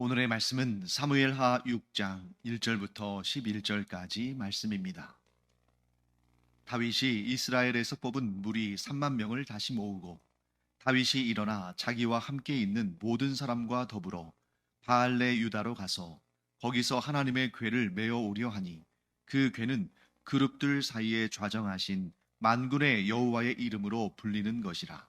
오늘의 말씀은 사무엘하 6장 1절부터 11절까지 말씀입니다. 다윗이 이스라엘에서 뽑은 무리 3만 명을 다시 모으고 다윗이 일어나 자기와 함께 있는 모든 사람과 더불어 바알레 유다로 가서 거기서 하나님의 궤를 메어 오려 하니 그 궤는 그룹들 사이에 좌정하신 만군의 여호와의 이름으로 불리는 것이라.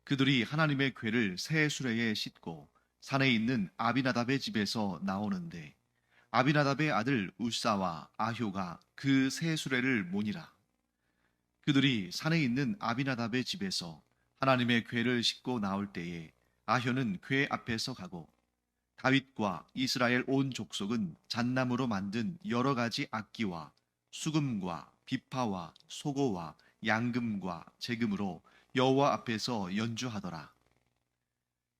그들이 하나님의 궤를 새 수레에 싣고 산에 있는 아비나답의 집에서 나오는데 아비나답의 아들 우사와 아효가 그 새 수레를 모니라. 그들이 산에 있는 아비나답의 집에서 하나님의 궤를 싣고 나올 때에 아효는 궤 앞에서 가고 다윗과 이스라엘 온 족속은 잣나무로 만든 여러 가지 악기와 수금과 비파와 소고와 양금과 제금으로 여호와 앞에서 연주하더라.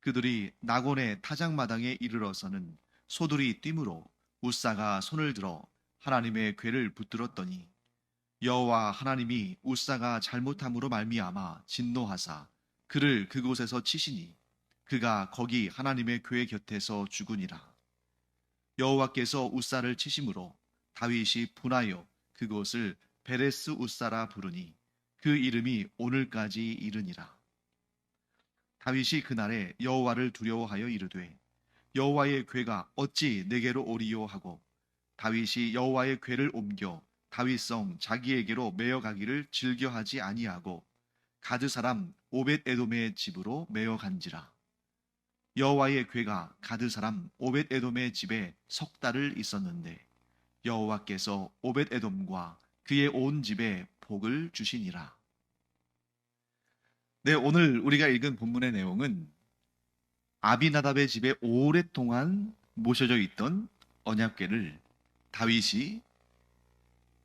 그들이 나곤의 타작마당에 이르러서는 소들이 뛰므로 우사가 손을 들어 하나님의 궤를 붙들었더니 여호와 하나님이 우사가 잘못함으로 말미암아 진노하사 그를 그곳에서 치시니 그가 거기 하나님의 궤 곁에서 죽으니라. 여호와께서 우사를 치심으로 다윗이 분하여 그곳을 베레스 우사라 부르니 그 이름이 오늘까지 이르니라. 다윗이 그날에 여호와를 두려워하여 이르되 여호와의 궤가 어찌 내게로 오리요 하고 다윗이 여호와의 궤를 옮겨 다윗성 자기에게로 메어 가기를 즐겨하지 아니하고 가드 사람 오벳 에돔의 집으로 메어 간지라. 여호와의 궤가 가드 사람 오벳 에돔의 집에 석 달을 있었는데 여호와께서 오벳 에돔과 그의 온 집에 복을 주시니라. 네, 오늘 우리가 읽은 본문의 내용은 아비나답의 집에 오랫동안 모셔져 있던 언약궤를 다윗이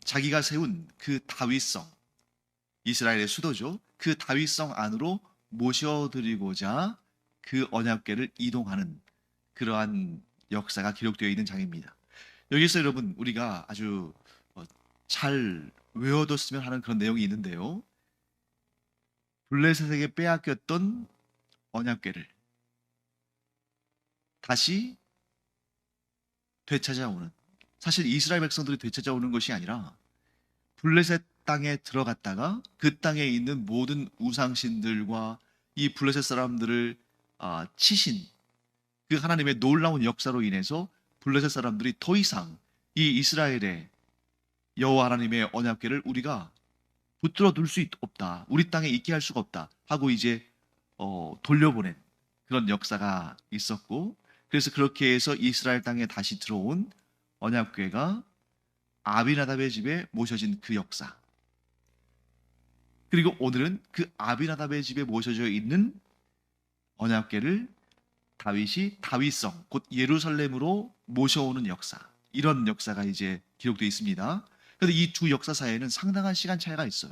자기가 세운 그 다윗성, 이스라엘의 수도죠. 그 다윗성 안으로 모셔드리고자 그 언약궤를 이동하는 그러한 역사가 기록되어 있는 장입니다. 여기서 여러분 우리가 아주 잘 외워뒀으면 하는 그런 내용이 있는데요. 블레셋에게 빼앗겼던 언약궤를 다시 되찾아오는, 사실 이스라엘 백성들이 되찾아오는 것이 아니라 블레셋 땅에 들어갔다가 그 땅에 있는 모든 우상신들과 이 블레셋 사람들을 치신 그 하나님의 놀라운 역사로 인해서 블레셋 사람들이 더 이상 이 이스라엘의 여호와 하나님의 언약궤를 우리가 붙들어 둘 수 없다, 우리 땅에 있게 할 수가 없다 하고 이제 돌려보낸 그런 역사가 있었고, 그래서 그렇게 해서 이스라엘 땅에 다시 들어온 언약궤가 아비나답의 집에 모셔진 그 역사, 그리고 오늘은 그 아비나답의 집에 모셔져 있는 언약궤를 다윗이 다윗성 곧 예루살렘으로 모셔오는 역사, 이런 역사가 이제 기록되어 있습니다. 그런데 이 두 역사 사이에는 상당한 시간 차이가 있어요.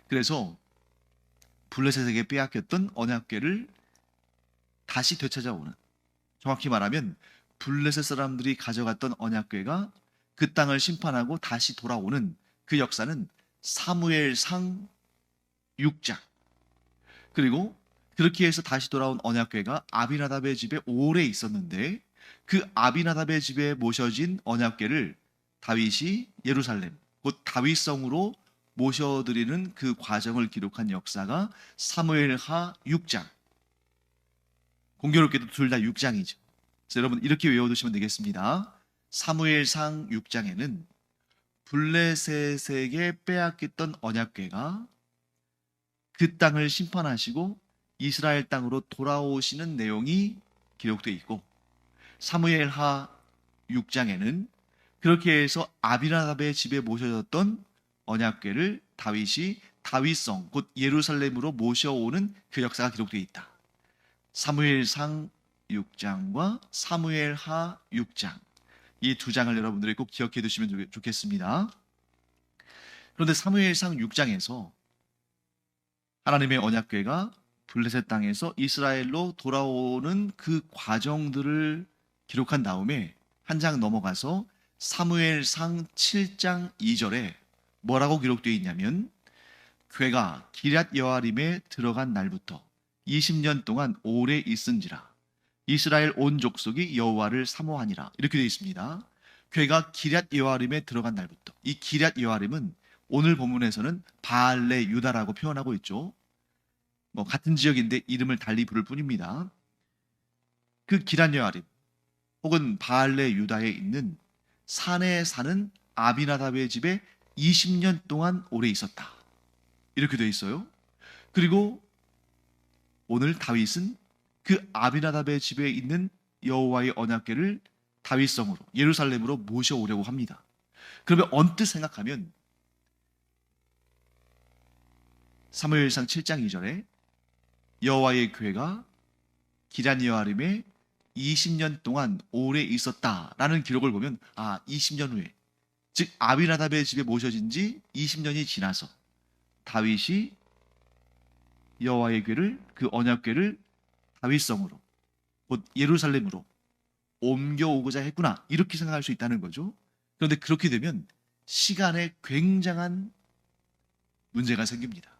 그래서 블레셋에게 빼앗겼던 언약궤를 다시 되찾아오는, 정확히 말하면 블레셋 사람들이 가져갔던 언약궤가 그 땅을 심판하고 다시 돌아오는 그 역사는 사무엘상 6장, 그리고 그렇게 해서 다시 돌아온 언약궤가 아비나답의 집에 오래 있었는데 그 아비나답의 집에 모셔진 언약궤를 다윗이 예루살렘 곧 다윗성으로 모셔드리는 그 과정을 기록한 역사가 사무엘하 6장, 공교롭게도 둘 다 6장이죠. 그래서 여러분 이렇게 외워두시면 되겠습니다. 사무엘상 6장에는 블레셋에게 빼앗겼던 언약궤가 그 땅을 심판하시고 이스라엘 땅으로 돌아오시는 내용이 기록되어 있고, 사무엘하 6장에는 그렇게 해서 아비나답의 집에 모셔졌던 언약궤를 다윗이 다윗성 곧 예루살렘으로 모셔오는 그 역사가 기록되어 있다. 사무엘상 6장과 사무엘하 6장, 이 두 장을 여러분들이 꼭 기억해 두시면 좋겠습니다. 그런데 사무엘상 6장에서 하나님의 언약궤가 블레셋 땅에서 이스라엘로 돌아오는 그 과정들을 기록한 다음에 한 장 넘어가서 사무엘상 7장 2절에 뭐라고 기록되어 있냐면, 궤가 기럇 여아림에 들어간 날부터 20년 동안 오래 있은지라 이스라엘 온 족속이 여호와를 사모하니라. 이렇게 되어 있습니다. 괴가 기럇 여아림에 들어간 날부터. 이 기럇 여아림은 오늘 본문에서는 바알레 유다라고 표현하고 있죠. 뭐 같은 지역인데 이름을 달리 부를 뿐입니다. 그 기럇 여아림 혹은 바알레 유다에 있는 산에 사는 아비나답의 집에 20년 동안 오래 있었다. 이렇게 되어 있어요. 그리고 오늘 다윗은 그 아비나답의 집에 있는 여호와의 언약궤를 다윗성으로 예루살렘으로 모셔오려고 합니다. 그러면 언뜻 생각하면 사무엘상 7장 2절에 여호와의 궤가 기럇 여아림에 20년 동안 오래 있었다라는 기록을 보면 20년 후에 즉 아비나답의 집에 모셔진 지 20년이 지나서 다윗이 여호와의 궤를 그 언약궤를 다윗성으로 곧 예루살렘으로 옮겨오고자 했구나 이렇게 생각할 수 있다는 거죠. 그런데 그렇게 되면 시간에 굉장한 문제가 생깁니다.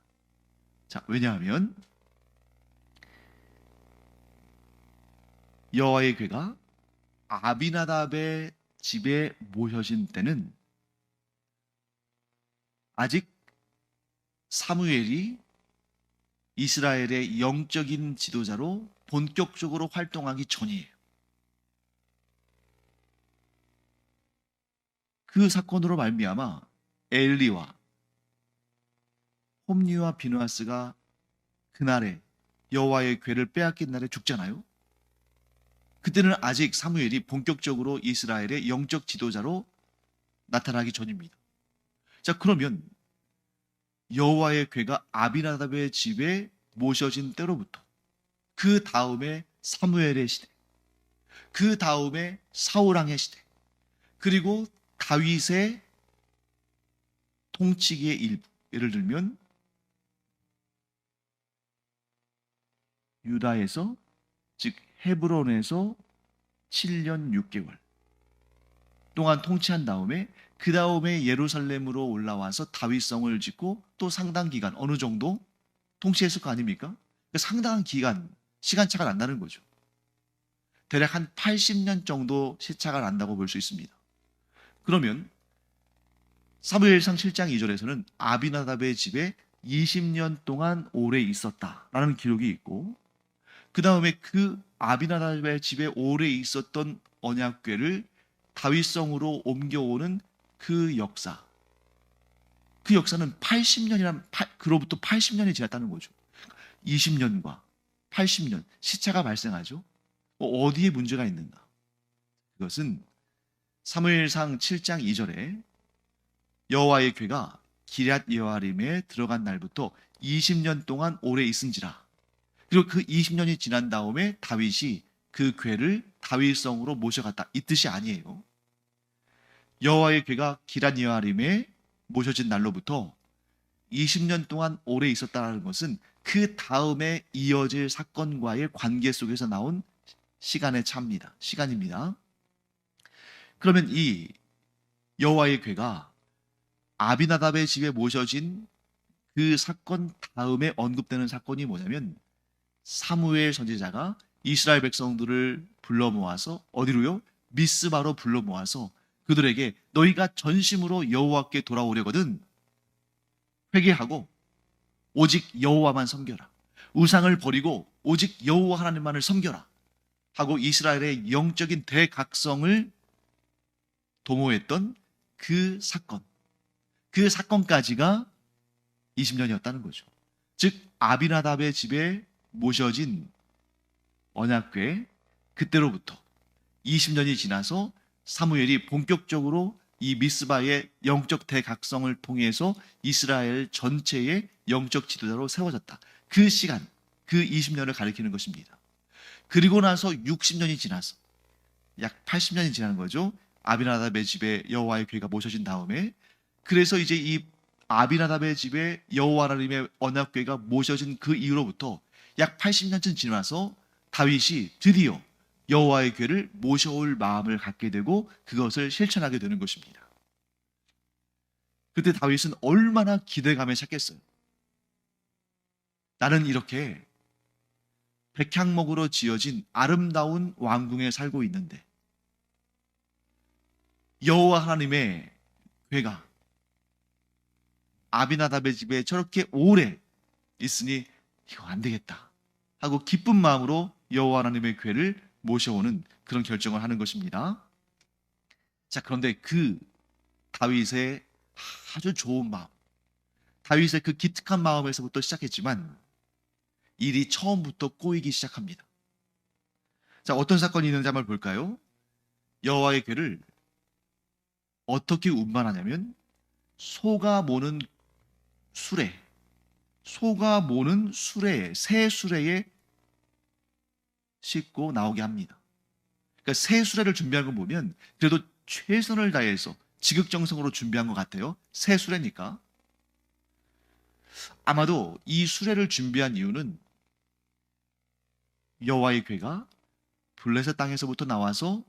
자, 왜냐하면 여호와의 궤가 아비나답의 집에 모셔진 때는 아직 사무엘이 이스라엘의 영적인 지도자로 본격적으로 활동하기 전이에요. 그 사건으로 말미암아 엘리와 홈리와 비누아스가 그날에 여호와의 궤를 빼앗긴 날에 죽잖아요. 그때는 아직 사무엘이 본격적으로 이스라엘의 영적 지도자로 나타나기 전입니다. 자, 그러면 여호와의 궤가 아비나답의 집에 모셔진 때로부터 그 다음에 사무엘의 시대, 그 다음에 사울왕의 시대, 그리고 다윗의 통치기의 일부, 예를 들면 유다에서 즉 헤브론에서 7년 6개월 동안 통치한 다음에 그 다음에 예루살렘으로 올라와서 다윗성을 짓고 또 상당 기간 어느 정도 통치했을 거 아닙니까? 그러니까 상당한 기간 시간차가 난다는 거죠. 대략 한 80년 정도 시차가 난다고 볼 수 있습니다. 그러면 사무엘상 7장 2절에서는 아비나답의 집에 20년 동안 오래 있었다라는 기록이 있고 그 다음에 그 아비나답의 집에 오래 있었던 언약궤를 다윗성으로 옮겨오는 그 역사, 그 역사는 80년이란 그로부터 80년이 지났다는 거죠. 20년과 80년 시차가 발생하죠. 어디에 문제가 있는가? 그것은 사무엘상 7장 2절에 여호와의 궤가 기럇 여아림에 들어간 날부터 20년 동안 오래 있은지라. 그리고 그 20년이 지난 다음에 다윗이 그 궤를 다윗성으로 모셔갔다. 이 뜻이 아니에요. 여호와의 궤가 기럇 여아림에 모셔진 날로부터 20년 동안 오래 있었다는 것은 그 다음에 이어질 사건과의 관계 속에서 나온 시간의 차입니다. 시간입니다. 그러면 이 여호와의 궤가 아비나답의 집에 모셔진 그 사건 다음에 언급되는 사건이 뭐냐면 사무엘 선지자가 이스라엘 백성들을 불러 모아서 어디로요? 미스바로 불러 모아서 그들에게 너희가 전심으로 여호와께 돌아오려거든 회개하고 오직 여호와만 섬겨라. 우상을 버리고 오직 여호와 하나님만을 섬겨라. 하고 이스라엘의 영적인 대각성을 도모했던 그 사건. 그 사건까지가 20년이었다는 거죠. 즉 아비나답의 집에 모셔진 언약궤 그때로부터 20년이 지나서 사무엘이 본격적으로 이 미스바의 영적 대각성을 통해서 이스라엘 전체의 영적 지도자로 세워졌다. 그 시간, 그 20년을 가리키는 것입니다. 그리고 나서 60년이 지나서 약 80년이 지나는 거죠. 아비나답의 집에 여호와의 궤가 모셔진 다음에 그래서 이제 이 아비나답의 집에 여호와 하나님의 언약궤가 모셔진 그 이후로부터 약 80년쯤 지나서 다윗이 드디어 여호와의 궤를 모셔올 마음을 갖게 되고 그것을 실천하게 되는 것입니다. 그때 다윗은 얼마나 기대감에 찼겠어요. 나는 이렇게 백향목으로 지어진 아름다운 왕궁에 살고 있는데 여호와 하나님의 괴가 아비나답의 집에 저렇게 오래 있으니 이거 안 되겠다 하고 기쁜 마음으로 여호와 하나님의 괴를 모셔오는 그런 결정을 하는 것입니다. 자, 그런데 그 다윗의 아주 좋은 마음, 다윗의 그 기특한 마음에서부터 시작했지만 일이 처음부터 꼬이기 시작합니다. 자, 어떤 사건이 있는지 한번 볼까요? 여호와의 괴를 어떻게 운반하냐면 소가 모는 수레, 소가 모는 수레에, 새 수레에 싣고 나오게 합니다. 그러니까 새 수레를 준비한 거 보면 그래도 최선을 다해서 지극정성으로 준비한 것 같아요. 새 수레니까. 아마도 이 수레를 준비한 이유는 여호와의 괴가 블레셋 땅에서부터 나와서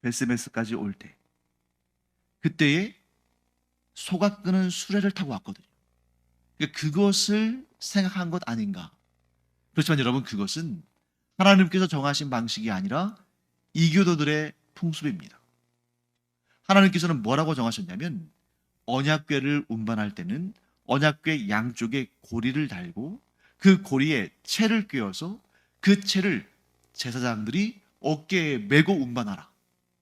베스메스까지 올 때, 그때에 소가 끄는 수레를 타고 왔거든요. 그러니까 그것을 생각한 것 아닌가. 그렇지만 여러분, 그것은 하나님께서 정하신 방식이 아니라 이교도들의 풍습입니다. 하나님께서는 뭐라고 정하셨냐면 언약궤를 운반할 때는 언약궤 양쪽에 고리를 달고 그 고리에 채를 꿰어서 그 채를 제사장들이 어깨에 메고 운반하라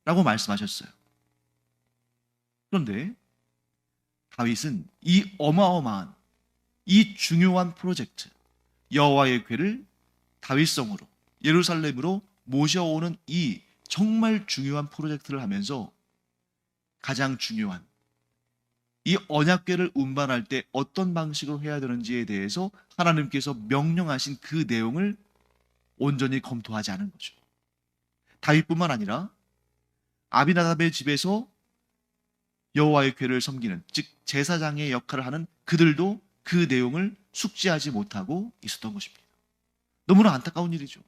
라고 말씀하셨어요. 그런데 다윗은 이 어마어마한, 이 중요한 프로젝트, 여호와의 궤를 다윗성으로, 예루살렘으로 모셔오는 이 정말 중요한 프로젝트를 하면서 가장 중요한 이 언약궤를 운반할 때 어떤 방식으로 해야 되는지에 대해서 하나님께서 명령하신 그 내용을 온전히 검토하지 않은 거죠. 다윗뿐만 아니라 아비나답의 집에서 여호와의 궤를 섬기는, 즉 제사장의 역할을 하는 그들도 그 내용을 숙지하지 못하고 있었던 것입니다. 너무나 안타까운 일이죠.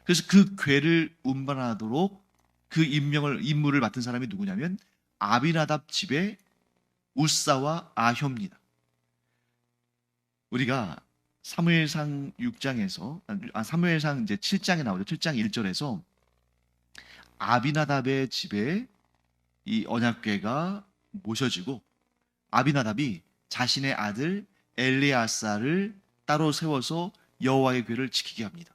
그래서 그 궤를 운반하도록 그 임무를 맡은 사람이 누구냐면 아비나답 집의 우사와 아효입니다. 우리가 사무엘상 6장에서 사무엘상 이제 7장에 나오죠. 7장 1절에서 아비나답의 집에 이 언약궤가 모셔지고 아비나답이 자신의 아들 엘리아사를 따로 세워서 여호와의 궤를 지키게 합니다.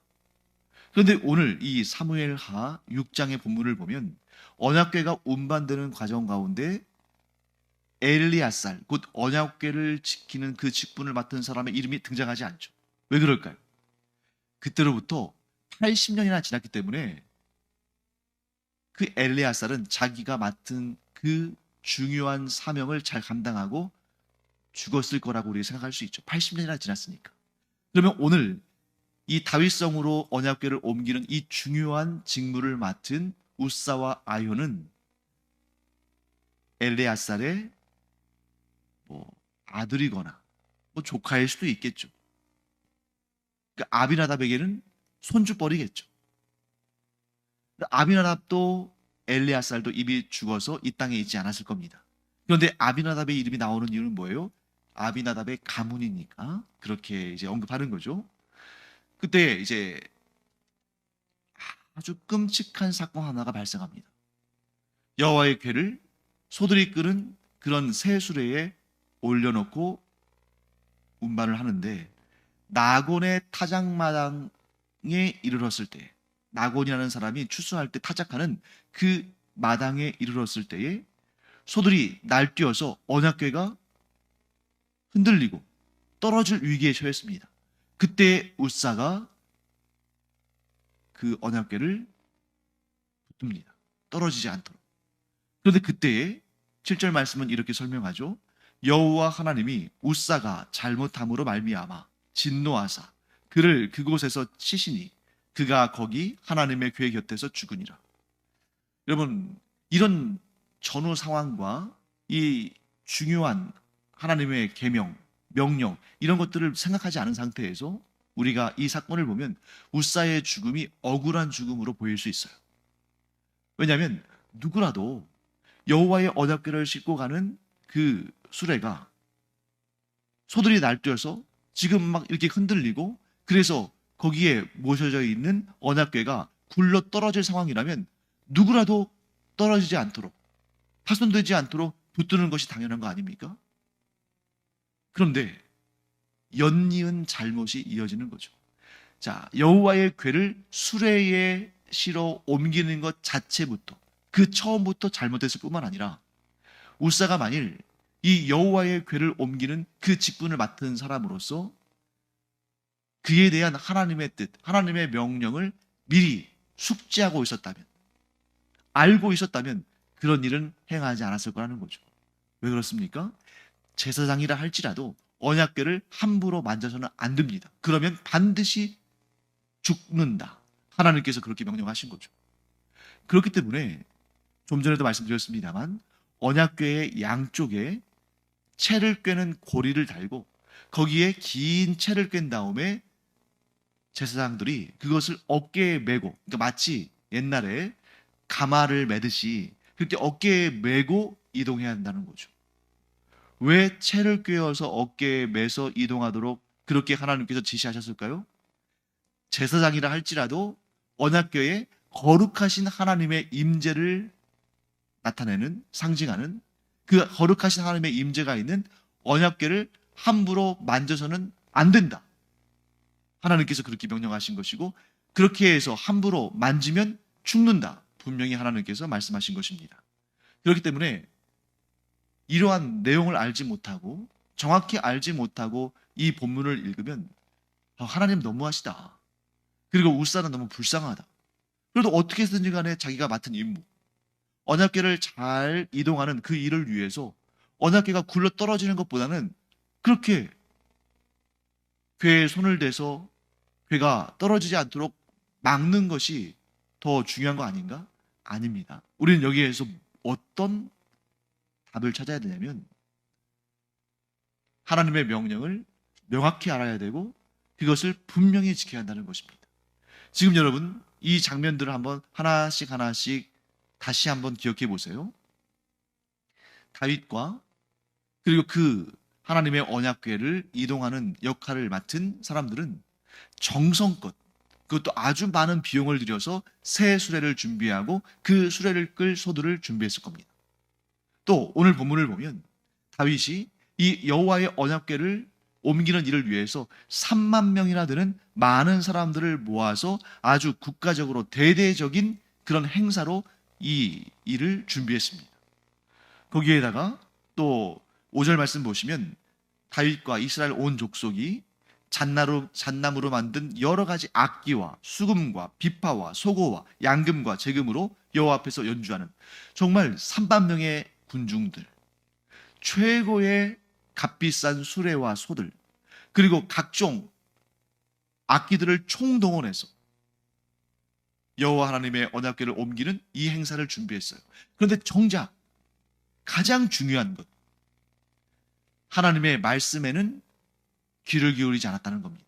그런데 오늘 이 사무엘하 6장의 본문을 보면 언약궤가 운반되는 과정 가운데 엘리아살, 곧 언약궤를 지키는 그 직분을 맡은 사람의 이름이 등장하지 않죠. 왜 그럴까요? 그때로부터 80년이나 지났기 때문에 그 엘리아살은 자기가 맡은 그 중요한 사명을 잘 감당하고 죽었을 거라고 우리가 생각할 수 있죠. 80년이나 지났으니까. 그러면 오늘 이 다윗성으로 언약궤를 옮기는 이 중요한 직무를 맡은 우사와 아효는 엘레아살의 아들이거나 조카일 수도 있겠죠. 그러니까 아비나답에게는 손주뻘이겠죠. 아비나답도 엘레아살도 이미 죽어서 이 땅에 있지 않았을 겁니다. 그런데 아비나답의 이름이 나오는 이유는 뭐예요? 아비나답의 가문이니까 그렇게 이제 언급하는 거죠. 그때 이제 아주 끔찍한 사건 하나가 발생합니다. 여호와의 궤를 소들이 끄는 그런 새 수레에 올려놓고 운반을 하는데 나곤의 타작마당에 이르렀을 때, 나곤이라는 사람이 추수할 때 타작하는 그 마당에 이르렀을 때에 소들이 날뛰어서 언약궤가 흔들리고 떨어질 위기에 처했습니다. 그때 우사가 그 언약궤를 붙듭니다. 떨어지지 않도록. 그런데 그때에 7절 말씀은 이렇게 설명하죠. 여호와 하나님이 우사가 잘못함으로 말미암아 진노하사 그를 그곳에서 치시니 그가 거기 하나님의 궤 곁에서 죽으니라. 여러분, 이런 전후 상황과 이 중요한 하나님의 계명, 명령 이런 것들을 생각하지 않은 상태에서 우리가 이 사건을 보면 우사의 죽음이 억울한 죽음으로 보일 수 있어요. 왜냐하면 누구라도 여호와의 언약궤를 싣고 가는 그 수레가 소들이 날뛰어서 지금 막 이렇게 흔들리고, 그래서 거기에 모셔져 있는 언약궤가 굴러 떨어질 상황이라면 누구라도 떨어지지 않도록, 파손되지 않도록 붙드는 것이 당연한 거 아닙니까? 그런데 연이은 잘못이 이어지는 거죠. 자, 여호와의 궤를 수레에 실어 옮기는 것 자체부터, 그 처음부터 잘못됐을 뿐만 아니라 우사가 만일 이 여호와의 궤를 옮기는 그 직분을 맡은 사람으로서 그에 대한 하나님의 뜻, 하나님의 명령을 미리 숙지하고 있었다면, 알고 있었다면 그런 일은 행하지 않았을 거라는 거죠. 왜 그렇습니까? 제사장이라 할지라도 언약궤를 함부로 만져서는 안 됩니다. 그러면 반드시 죽는다. 하나님께서 그렇게 명령하신 거죠. 그렇기 때문에 좀 전에도 말씀드렸습니다만 언약궤의 양쪽에 채를 꿰는 고리를 달고 거기에 긴 채를 꿰은 다음에 제사장들이 그것을 어깨에 메고, 그러니까 마치 옛날에 가마를 매듯이 그렇게 어깨에 메고 이동해야 한다는 거죠. 왜 채를 꿰어서 어깨에 매서 이동하도록 그렇게 하나님께서 지시하셨을까요? 제사장이라 할지라도 언약궤에 거룩하신 하나님의 임재를 나타내는, 상징하는 그 거룩하신 하나님의 임재가 있는 언약궤를 함부로 만져서는 안 된다. 하나님께서 그렇게 명령하신 것이고, 그렇게 해서 함부로 만지면 죽는다. 분명히 하나님께서 말씀하신 것입니다. 그렇기 때문에 이러한 내용을 알지 못하고, 정확히 알지 못하고 이 본문을 읽으면 하나님 너무하시다. 그리고 우사는 너무 불쌍하다. 그래도 어떻게 해서든지 간에 자기가 맡은 임무, 언약궤를 잘 이동하는 그 일을 위해서 언약궤가 굴러 떨어지는 것보다는 그렇게 궤에 손을 대서 궤가 떨어지지 않도록 막는 것이 더 중요한 거 아닌가? 아닙니다. 우리는 여기에서 어떤 답을 찾아야 되냐면 하나님의 명령을 명확히 알아야 되고 그것을 분명히 지켜야 한다는 것입니다. 지금 여러분 이 장면들을 한번 하나씩 다시 한번 기억해 보세요. 다윗과 그리고 그 하나님의 언약궤를 이동하는 역할을 맡은 사람들은 정성껏, 그것도 아주 많은 비용을 들여서 새 수레를 준비하고 그 수레를 끌 소들을 준비했을 겁니다. 또 오늘 본문을 보면 다윗이 이 여호와의 언약궤를 옮기는 일을 위해서 3만 명이나 되는 많은 사람들을 모아서 아주 국가적으로 대대적인 그런 행사로 이 일을 준비했습니다. 거기에다가 또 5절 말씀 보시면 다윗과 이스라엘 온 족속이 잣나무로 만든 여러 가지 악기와 수금과 비파와 소고와 양금과 재금으로 여호와 앞에서 연주하는 정말 3만 명의 군중들, 최고의 값비싼 수레와 소들, 그리고 각종 악기들을 총동원해서 여호와 하나님의 언약궤를 옮기는 이 행사를 준비했어요. 그런데 정작 가장 중요한 것, 하나님의 말씀에는 귀를 기울이지 않았다는 겁니다.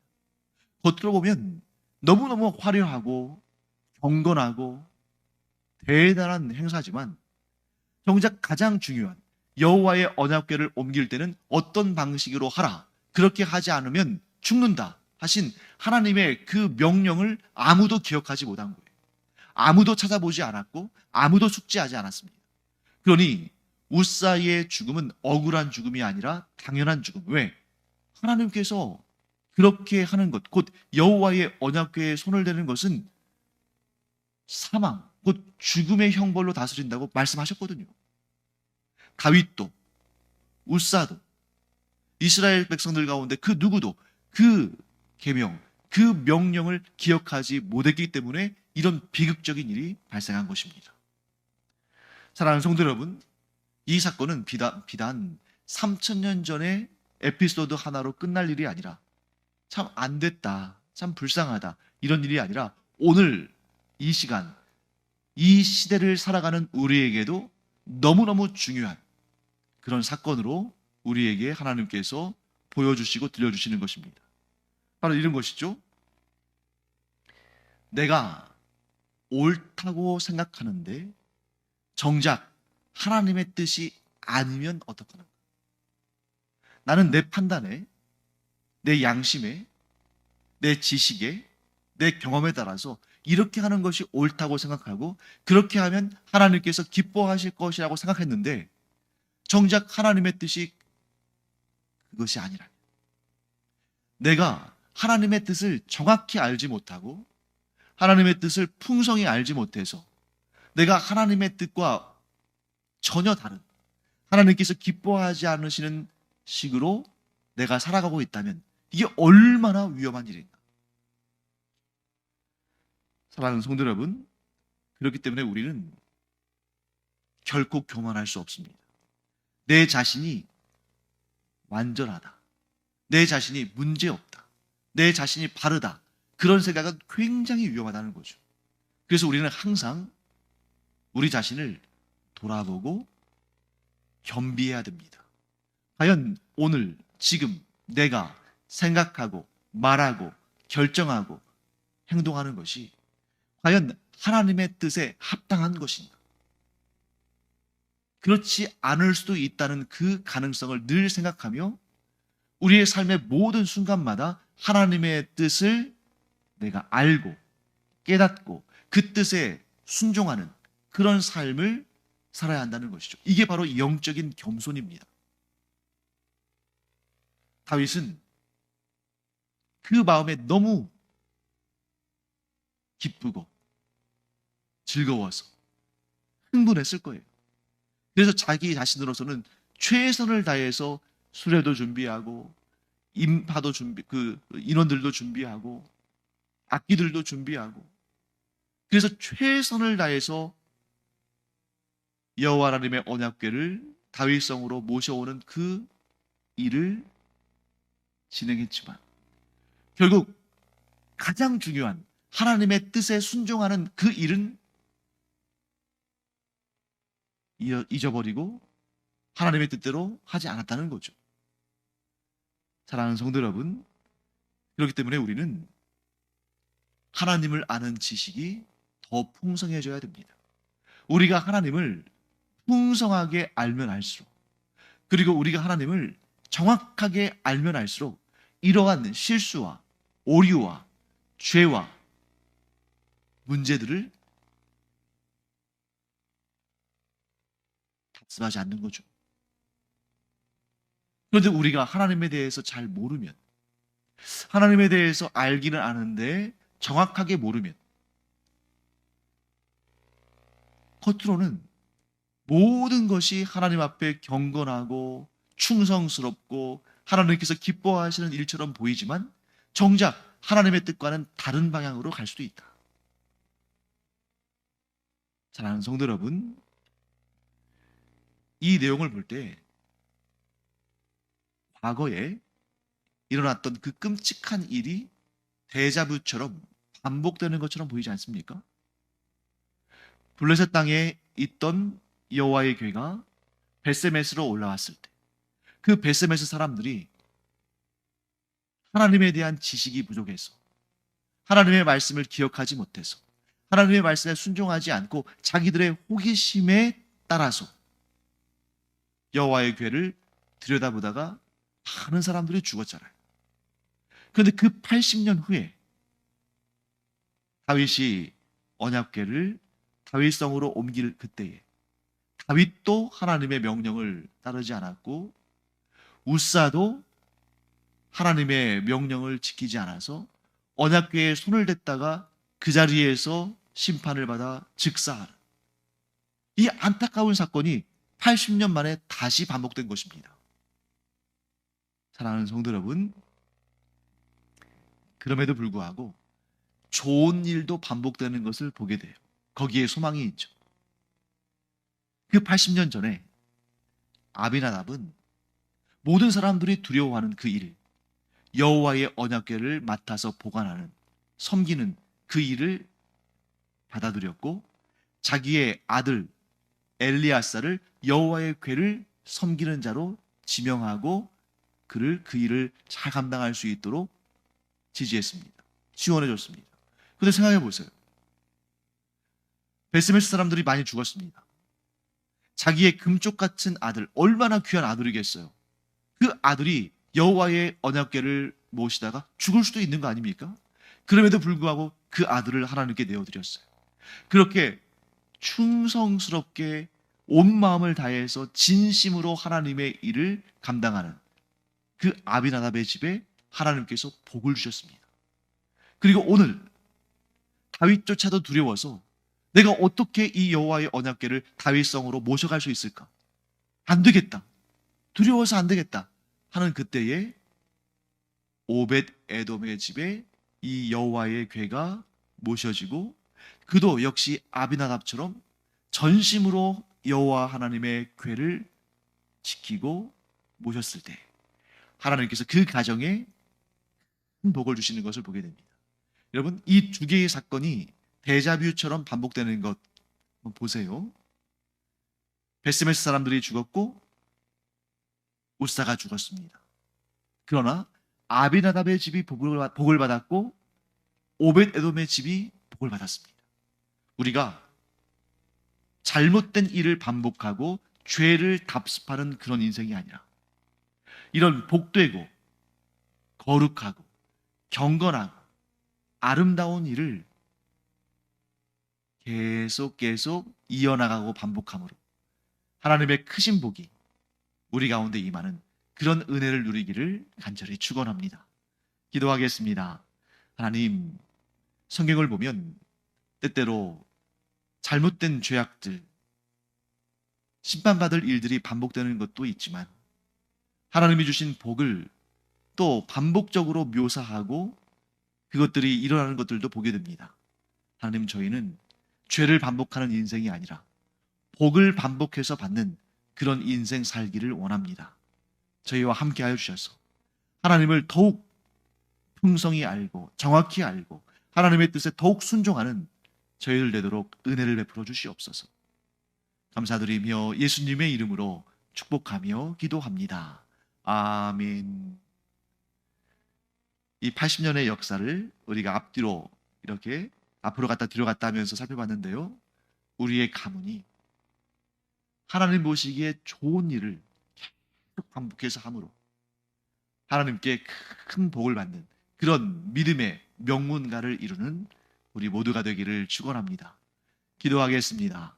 겉으로 보면 너무너무 화려하고 경건하고 대단한 행사지만 정작 가장 중요한 여호와의 언약궤를 옮길 때는 어떤 방식으로 하라, 그렇게 하지 않으면 죽는다 하신 하나님의 그 명령을 아무도 기억하지 못한 거예요. 아무도 찾아보지 않았고 아무도 숙지하지 않았습니다. 그러니 우사의 죽음은 억울한 죽음이 아니라 당연한 죽음. 왜? 하나님께서 그렇게 하는 것, 곧 여호와의 언약궤에 손을 대는 것은 사망, 곧 죽음의 형벌로 다스린다고 말씀하셨거든요. 다윗도 우사도 이스라엘 백성들 가운데 그 누구도 그 계명, 그 명령을 기억하지 못했기 때문에 이런 비극적인 일이 발생한 것입니다. 사랑하는 성도 여러분, 이 사건은 비단 3,000년 전의 에피소드 하나로 끝날 일이 아니라 참 안 됐다, 참 불쌍하다 이런 일이 아니라 오늘 이 시간, 이 시대를 살아가는 우리에게도 너무너무 중요한 그런 사건으로 우리에게 하나님께서 보여주시고 들려주시는 것입니다. 바로 이런 것이죠. 내가 옳다고 생각하는데 정작 하나님의 뜻이 아니면 어떡하는가? 나는 내 판단에 내 양심에, 내 지식에, 내 경험에 따라서 이렇게 하는 것이 옳다고 생각하고 그렇게 하면 하나님께서 기뻐하실 것이라고 생각했는데 정작 하나님의 뜻이 그것이 아니라 내가 하나님의 뜻을 정확히 알지 못하고 하나님의 뜻을 풍성히 알지 못해서 내가 하나님의 뜻과 전혀 다른 하나님께서 기뻐하지 않으시는 식으로 내가 살아가고 있다면 이게 얼마나 위험한 일인가. 사랑하는 성도 여러분, 그렇기 때문에 우리는 결코 교만할 수 없습니다. 내 자신이 완전하다. 내 자신이 문제없다. 내 자신이 바르다. 그런 생각은 굉장히 위험하다는 거죠. 그래서 우리는 항상 우리 자신을 돌아보고 겸비해야 됩니다. 과연 오늘, 지금 내가 생각하고 말하고 결정하고 행동하는 것이 과연 하나님의 뜻에 합당한 것인가? 그렇지 않을 수도 있다는 그 가능성을 늘 생각하며 우리의 삶의 모든 순간마다 하나님의 뜻을 내가 알고 깨닫고 그 뜻에 순종하는 그런 삶을 살아야 한다는 것이죠. 이게 바로 영적인 겸손입니다. 다윗은 그 마음에 너무 기쁘고 즐거워서 흥분했을 거예요. 그래서 자기 자신으로서는 최선을 다해서 수레도 준비하고 인파도 그 인원들도 준비하고 악기들도 준비하고 그래서 최선을 다해서 여호와 하나님의 언약궤를 다윗성으로 모셔오는 그 일을 진행했지만 결국 가장 중요한 하나님의 뜻에 순종하는 그 일은 잊어버리고 하나님의 뜻대로 하지 않았다는 거죠. 사랑하는 성도 여러분, 그렇기 때문에 우리는 하나님을 아는 지식이 더 풍성해져야 됩니다. 우리가 하나님을 풍성하게 알면 알수록 그리고 우리가 하나님을 정확하게 알면 알수록 이러한 실수와 오류와 죄와 문제들을 답습하지 않는 거죠. 그런데 우리가 하나님에 대해서 잘 모르면 하나님에 대해서 알기는 아는데 정확하게 모르면 겉으로는 모든 것이 하나님 앞에 경건하고 충성스럽고 하나님께서 기뻐하시는 일처럼 보이지만 정작 하나님의 뜻과는 다른 방향으로 갈 수도 있다. 사랑하는 성도 여러분, 이 내용을 볼 때 과거에 일어났던 그 끔찍한 일이 데자부처럼 반복되는 것처럼 보이지 않습니까? 블레셋 땅에 있던 여호와의 궤가 벳세메스로 올라왔을 때 그 벳세메스 사람들이 하나님에 대한 지식이 부족해서 하나님의 말씀을 기억하지 못해서 하나님의 말씀에 순종하지 않고 자기들의 호기심에 따라서 여호와의 궤를 들여다보다가 많은 사람들이 죽었잖아요. 그런데 그 80년 후에 다윗이 언약궤를 다윗성으로 옮길 그때에 다윗도 하나님의 명령을 따르지 않았고 우사도 하나님의 명령을 지키지 않아서 언약궤에 손을 댔다가 그 자리에서 심판을 받아 즉사하는 이 안타까운 사건이 80년 만에 다시 반복된 것입니다. 사랑하는 성도 여러분, 그럼에도 불구하고 좋은 일도 반복되는 것을 보게 돼요. 거기에 소망이 있죠. 그 80년 전에 아비나답은 모든 사람들이 두려워하는 그 일, 여호와의 언약궤를 맡아서 보관하는, 섬기는 그 일을 받아들였고 자기의 아들 엘리아사를 여호와의 궤를 섬기는 자로 지명하고 그를 그 일을 잘 감당할 수 있도록 지지했습니다. 지원해 줬습니다. 그런데 생각해 보세요. 벳세메스 사람들이 많이 죽었습니다. 자기의 금쪽 같은 아들, 얼마나 귀한 아들이겠어요. 그 아들이 여호와의 언약궤를 모시다가 죽을 수도 있는 거 아닙니까? 그럼에도 불구하고 그 아들을 하나님께 내어드렸어요. 그렇게 충성스럽게 온 마음을 다해서 진심으로 하나님의 일을 감당하는 그 아비나답의 집에 하나님께서 복을 주셨습니다. 그리고 오늘 다윗조차도 두려워서 내가 어떻게 이 여호와의 언약궤를 다윗성으로 모셔갈 수 있을까? 안 되겠다. 두려워서 안 되겠다 하는 그때에 오벳 에돔의 집에 이 여호와의 궤가 모셔지고 그도 역시 아비나답처럼 전심으로 여호와 하나님의 궤를 지키고 모셨을 때 하나님께서 그 가정에 큰 복을 주시는 것을 보게 됩니다. 여러분, 이 두 개의 사건이 데자뷰처럼 반복되는 것 한번 보세요. 베스메스 사람들이 죽었고 우사가 죽었습니다. 그러나 아비나답의 집이 복을 받았고 오벳 에돔의 집이 복을 받았습니다. 우리가 잘못된 일을 반복하고 죄를 답습하는 그런 인생이 아니라 이런 복되고 거룩하고 경건하고 아름다운 일을 계속 이어나가고 반복함으로 하나님의 크신 복이 우리 가운데 임하는 그런 은혜를 누리기를 간절히 축원합니다. 기도하겠습니다. 하나님, 성경을 보면 때때로 잘못된 죄악들, 심판받을 일들이 반복되는 것도 있지만 하나님이 주신 복을 또 반복적으로 묘사하고 그것들이 일어나는 것들도 보게 됩니다. 하나님, 저희는 죄를 반복하는 인생이 아니라 복을 반복해서 받는 그런 인생 살기를 원합니다. 저희와 함께 하여 주셔서 하나님을 더욱 풍성히 알고 정확히 알고 하나님의 뜻에 더욱 순종하는 저희들 되도록 은혜를 베풀어 주시옵소서. 감사드리며 예수님의 이름으로 축복하며 기도합니다. 아멘. 이 80년의 역사를 우리가 앞뒤로 이렇게 앞으로 갔다 뒤로 갔다 하면서 살펴봤는데요. 우리의 가문이 하나님 보시기에 좋은 일을 계속 반복해서 함으로 하나님께 큰 복을 받는 그런 믿음의 명문가를 이루는 우리 모두가 되기를 축원합니다. 기도하겠습니다.